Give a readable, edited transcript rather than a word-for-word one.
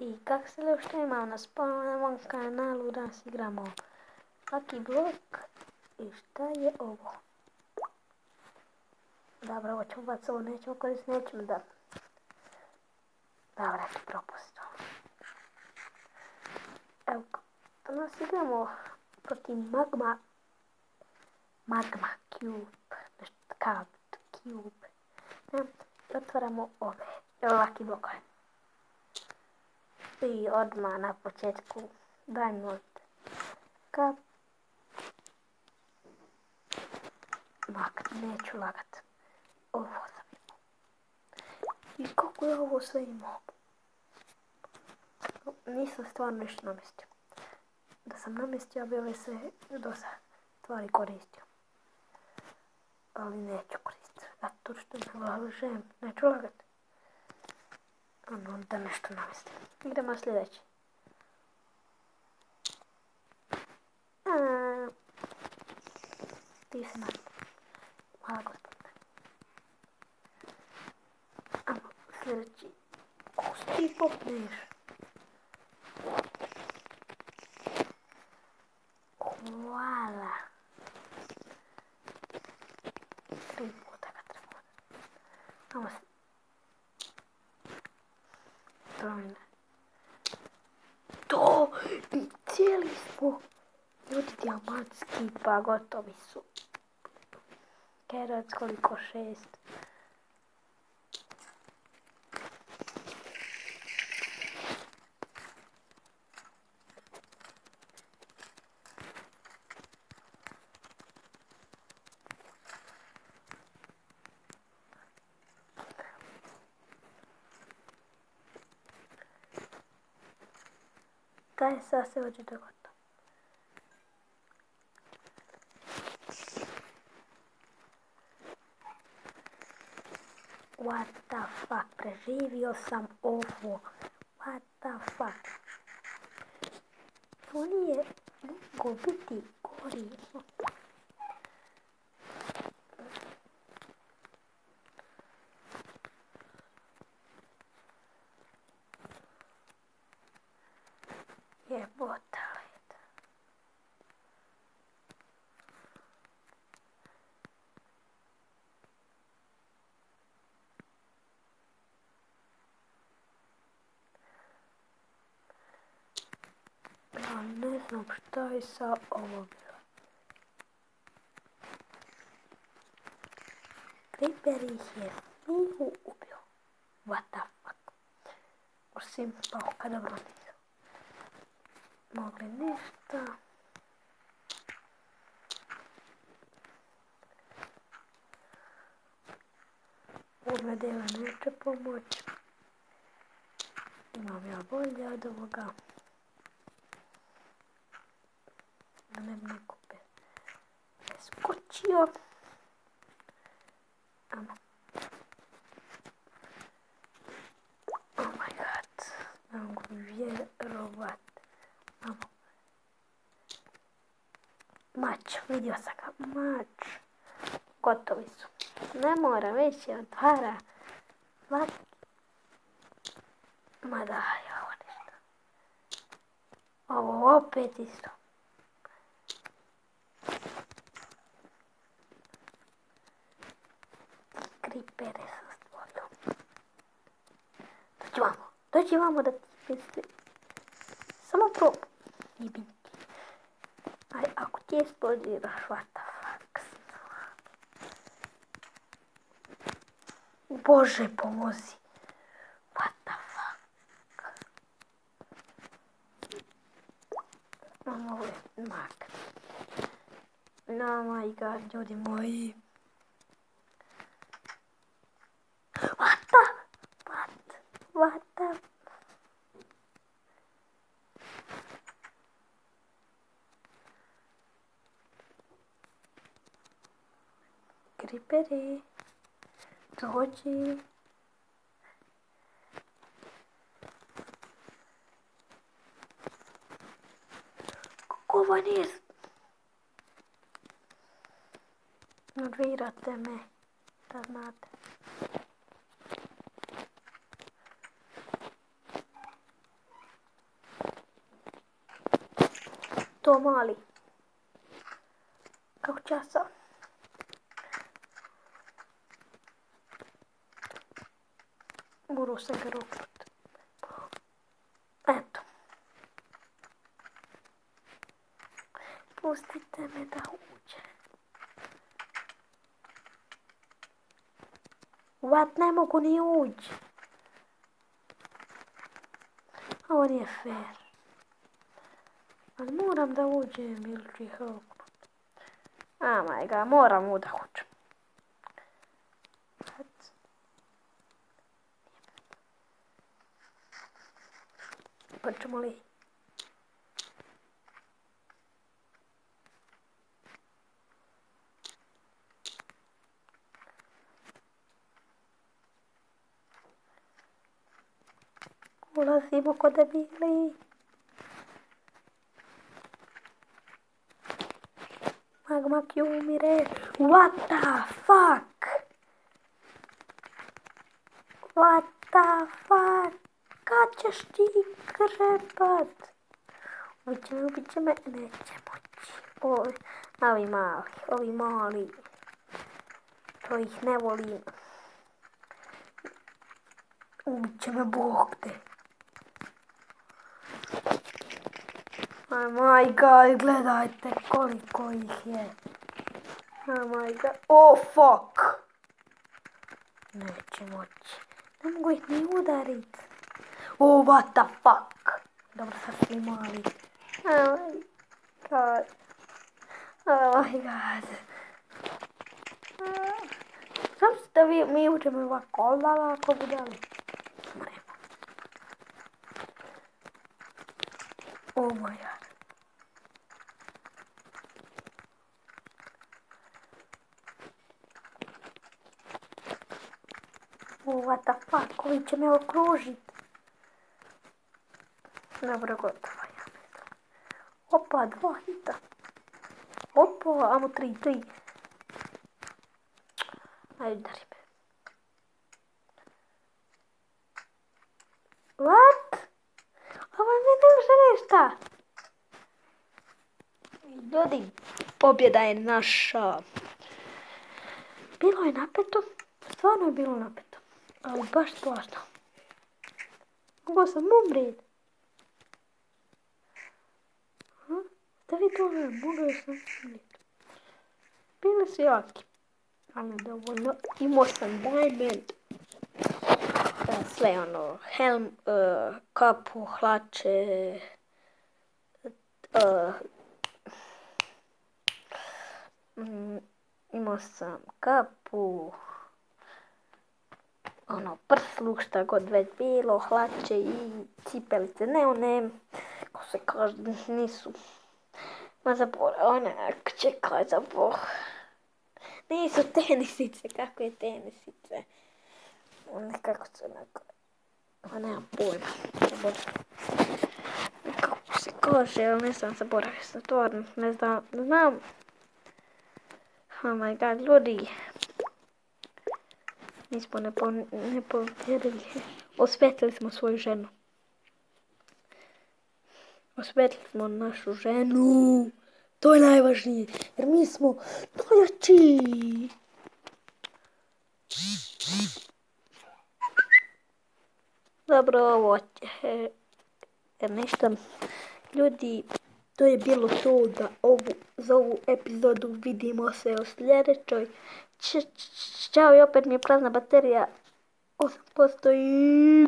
I kako se li što ima na spomenom kanalu, danas igramo Lucky Block. I šta je ovo? Dobro, ovo ćemo baciti, ovo nećemo koristiti, nećemo da... Dobro, ću propustiti. Evo, danas igramo protiv Magma Cube, nešto Cube. Otvaramo ove Lucky Blockove. I odmah na početku Diamond Cup. Neću lagat. Ovo sam imao. I kako je ovo sve imao? Nisam stvarno nešto namestio. Da sam namestio, bi ove sve dosta stvari koristio. Ali neću koristiti. Zato što ne lažem. Neću lagat. Ono da nešto namestim. Idemo sljedeći. Ti si mati. Hvala gospodine. Ajmo sljedeći. Ko si ti popneš? Hvala. 3 puta ga treba. Ajmo se. Trojne. To! I cijeli smo ljudi dijamantski, pa gotovi su. Kerac koliko 6. Daj sad se ođe do gotovo. What the fuck, preživio sam ovo. What the fuck. To nije mogo biti gori. Jebota led. Ja ne znam šta je sa ovo bilo. Creeper ih je snihu ubio. What the fuck. Osim pauka, dobro nisu mogli ništa. Ove dela neće pomoći. Imam ja bolje od ovoga. Da ne bi neko preskočio. Amo. Oh my god. Ne mogu vjerovat. Amo. Mač, vidio sam ga. Mač. Gotovi su. Ne mora, već je otvara. Ma daj, ovo ništa. Ovo opet isto. Kripere sam stvorio. Dođi vamo da ti misli. Samo probaj. I biti. Aj, ako ti eksplodiraš, what the fuck. Bože, pomozi. What the fuck. Ovo je mak. No my god, ljudi moji. What the... Creeperi. Dođi. Kako ovo nije... Nervirate me, da znate. to mali. Kako će ja sad? Moram se ga roknuti. Eto. Pustite me da uđe. What? Ne mogu ni uđi. Ovo nije fair. Ali moram da uđem ili ću ih roknuti. Oh my god, moram da uđem. Počemo li? Ulazimo kod debili. Magma Q umire. What the fuck? What the fuck? Kad ćeš ti krepat? Ubit će me, neće moći. Ovi mali. To ih ne volim. Ubit će me Bog te. Oh my god, gledajte koliko ih je. Oh my god, oh fuck. Neće moći. Ne mogu ih ni udarit. Oh, what the fuck. Dobro, sad svi mali. Oh my god. Oh my god. Znam se da mi učemo ovako, lako budali. Oh my god. Oh, what the fuck, ovi će me okružit. Dobro, gotovo, ja mislim. Opa, 2 hita. Opa, amo 3. Ajde, udari me. What? Ovo mi ne može ništa. Ljudi, pobjeda je naša. Bilo je napeto. Stvarno je bilo napeto. Ali baš stvarno. Mogao sam umrijet. Da vi to ne, mogao sam umrijet. Bili su jaki. Ali dovoljno. Imao sam diamond. Sve ono, helm, kapu, hlače. Imao sam kapu. Ono, prsluk, šta god već bilo, hlače i cipelice, ne one, ko se kaže, nisu, ma zaboravim, onak, čekaj, zaboravim, nisu tenisice, kako je tenisice, nekako se onako, ma nemam pojma, kako se kaže, ali ne znam, zaboravio sam to, ne znam, oh my god, ljudi. Nismo ne povjerili. Osvetili smo svoju ženu. Osvetili smo našu ženu. To je najvažnije. Jer mi smo najjači. Dobro, ovo je nešto. Ljudi, to je bilo to za ovu epizodu. Vidimo se u sljedećoj. Ćao i opet mi je prazna baterija 8% i